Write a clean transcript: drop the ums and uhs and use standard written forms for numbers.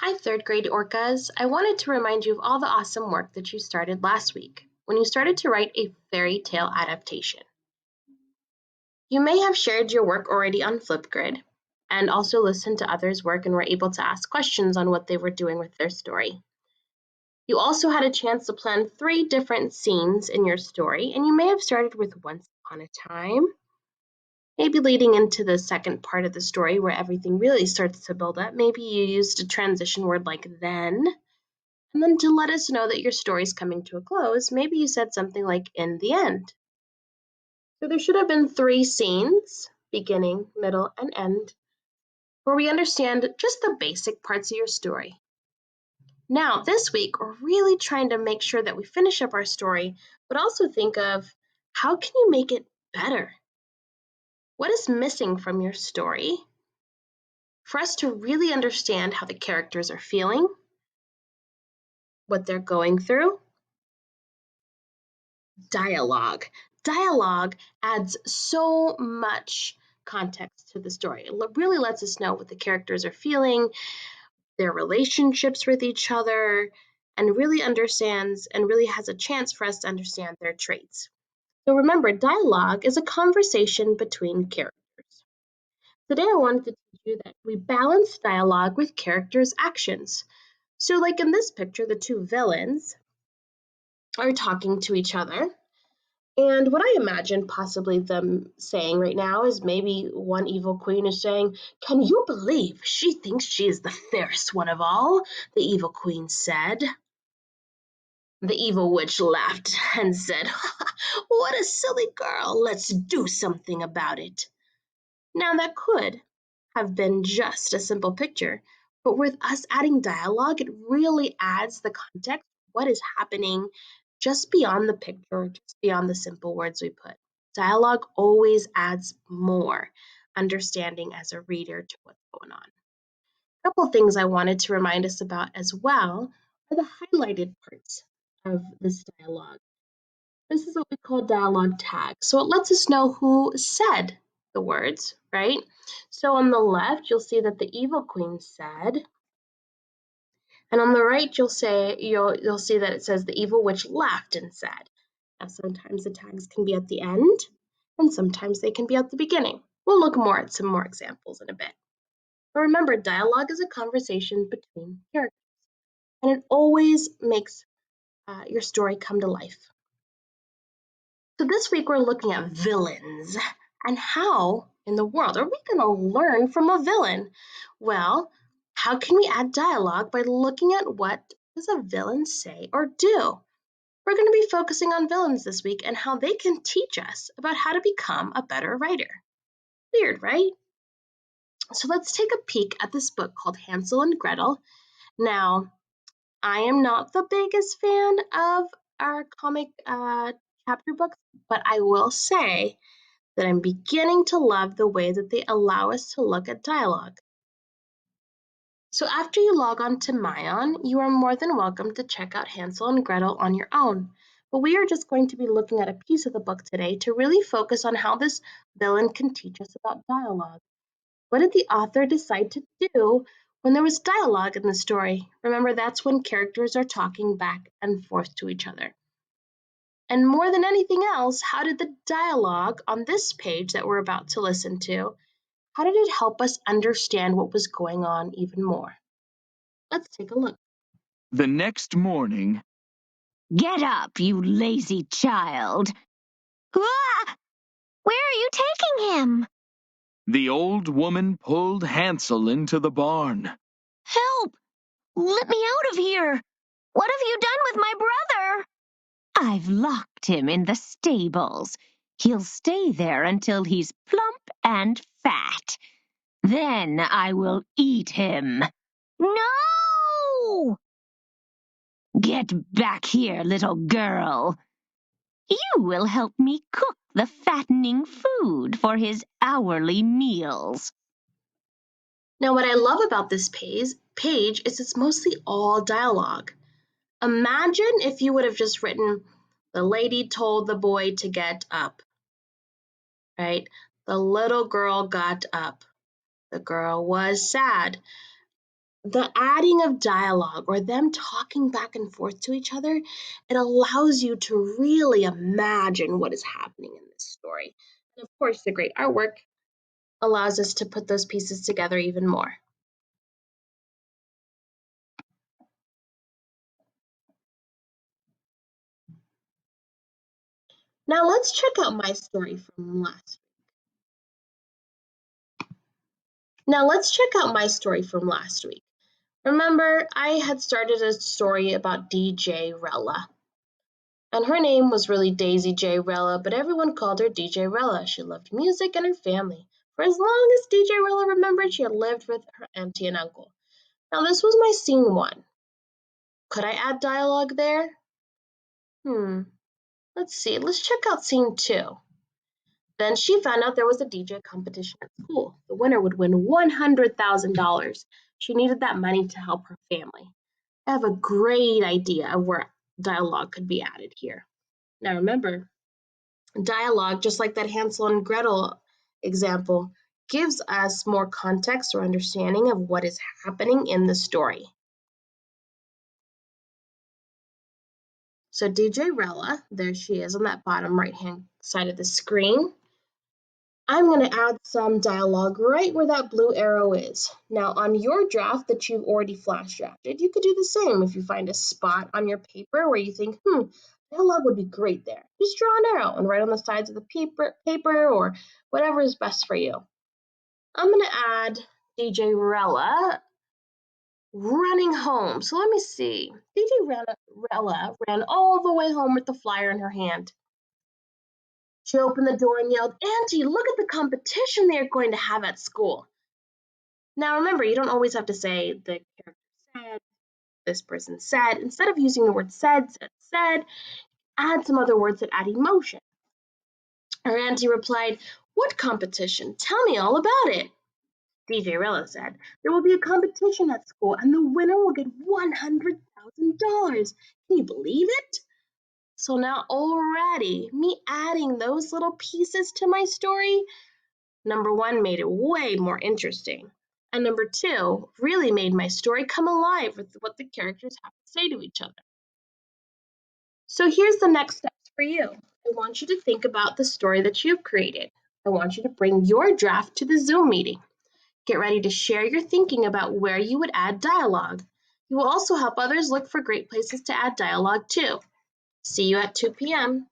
Hi, third grade orcas. I wanted to remind you of all the awesome work that you started last week when you started to write a fairy tale adaptation. You may have shared your work already on Flipgrid and also listened to others' work and were able to ask questions on what they were doing with their story. You also had a chance to plan 3 different scenes in your story, and you may have started with Once Upon a Time, maybe leading into the second part of the story where everything really starts to build up. Maybe you used a transition word like then. And then to let us know that your story's coming to a close, maybe you said something like in the end. So there should have been 3 scenes, beginning, middle, and end, where we understand just the basic parts of your story. Now, this week, we're really trying to make sure that we finish up our story, but also think of how can you make it better? What is missing from your story for us to really understand how the characters are feeling, what they're going through? Dialogue. Dialogue adds so much context to the story. It really lets us know what the characters are feeling, their relationships with each other, and really understands and really has a chance for us to understand their traits. So remember, dialogue is a conversation between characters. Today I wanted to teach you that we balance dialogue with characters' actions. So like in this picture, the 2 villains are talking to each other. And what I imagine possibly them saying right now is maybe one evil queen is saying, "Can you believe she thinks she is the fairest one of all?" The evil queen said. The evil witch laughed and said, "What a silly girl. Let's do something about it." Now, that could have been just a simple picture, but with us adding dialogue, it really adds the context of what is happening just beyond the picture, just beyond the simple words we put. Dialogue always adds more understanding as a reader to what's going on. A couple things I wanted to remind us about as well are the highlighted parts of this dialogue. This is what we call dialogue tags. So it lets us know who said the words, right? So on the left, you'll see that the evil queen said, and on the right, you'll see that it says the evil witch laughed and said. Now sometimes the tags can be at the end, and sometimes they can be at the beginning. We'll look more at some more examples in a bit. But remember, dialogue is a conversation between characters, and it always makes your story come to life. So this week we're looking at villains and how in the world are we going to learn from a villain? Well, how can we add dialogue by looking at what does a villain say or do? We're going to be focusing on villains this week and how they can teach us about how to become a better writer. Weird, right? So let's take a peek at this book called Hansel and Gretel. Now, I am not the biggest fan of our comic chapter books, but I will say that I'm beginning to love the way that they allow us to look at dialogue. So after you log on to Mayan, you are more than welcome to check out Hansel and Gretel on your own. But we are just going to be looking at a piece of the book today to really focus on how this villain can teach us about dialogue. What did the author decide to do when there was dialogue in the story? Remember, that's when characters are talking back and forth to each other. And more than anything else, how did the dialogue on this page that we're about to listen to, how did it help us understand what was going on even more? Let's take a look. The next morning, Get up, you lazy child. Ah! Where are you taking him? the old woman pulled Hansel into the barn. Help! Let me out of here! What have you done with my brother? I've locked him in the stables. He'll stay there until he's plump and fat. Then I will eat him. No! Get back here, little girl. You will help me cook the fattening food for his hourly meals. Now, what I love about this page is it's mostly all dialogue. Imagine if you would have just written, "The lady told the boy to get up," right? "The little girl got up. The girl was sad." the adding of dialogue or them talking back and forth to each other, it allows you to really imagine what is happening in this story. And of course, the great artwork allows us to put those pieces together even more. Now let's check out my story from last week. Remember, I had started a story about DJ Rella. And her name was really Daisy J. Rella, but everyone called her DJ Rella. She loved music and her family. For as long as DJ Rella remembered, she had lived with her auntie and uncle. Now, this was my scene 1. Could I add dialogue there? Let's see. Let's check out scene 2. Then she found out there was a DJ competition at school. The winner would win $100,000. She needed that money to help her family. I have a great idea of where dialogue could be added here. Now, remember, dialogue, just like that Hansel and Gretel example, gives us more context or understanding of what is happening in the story. So DJ Rella, there she is on that bottom right-hand side of the screen. I'm going to add some dialogue right where that blue arrow is. Now, on your draft that you've already flash drafted, you could do the same. If you find a spot on your paper where you think, dialogue would be great there, just draw an arrow and write on the sides of the paper or whatever is best for you. I'm going to add DJ Rella running home. So let me see. DJ Rella ran all the way home with the flyer in her hand. She opened the door and yelled, "Auntie, look at the competition they are going to have at school." Now remember, you don't always have to say the character said, this person said. Instead of using the word said, add some other words that add emotion. Her auntie replied, "What competition? Tell me all about it." DJ Rella said, "There will be a competition at school and the winner will get $100,000. Can you believe it?" So now already, me adding those little pieces to my story, number 1, made it way more interesting. And number 2, really made my story come alive with what the characters have to say to each other. So here's the next steps for you. I want you to think about the story that you've created. I want you to bring your draft to the Zoom meeting. Get ready to share your thinking about where you would add dialogue. You will also help others look for great places to add dialogue too. See you at 2 p.m.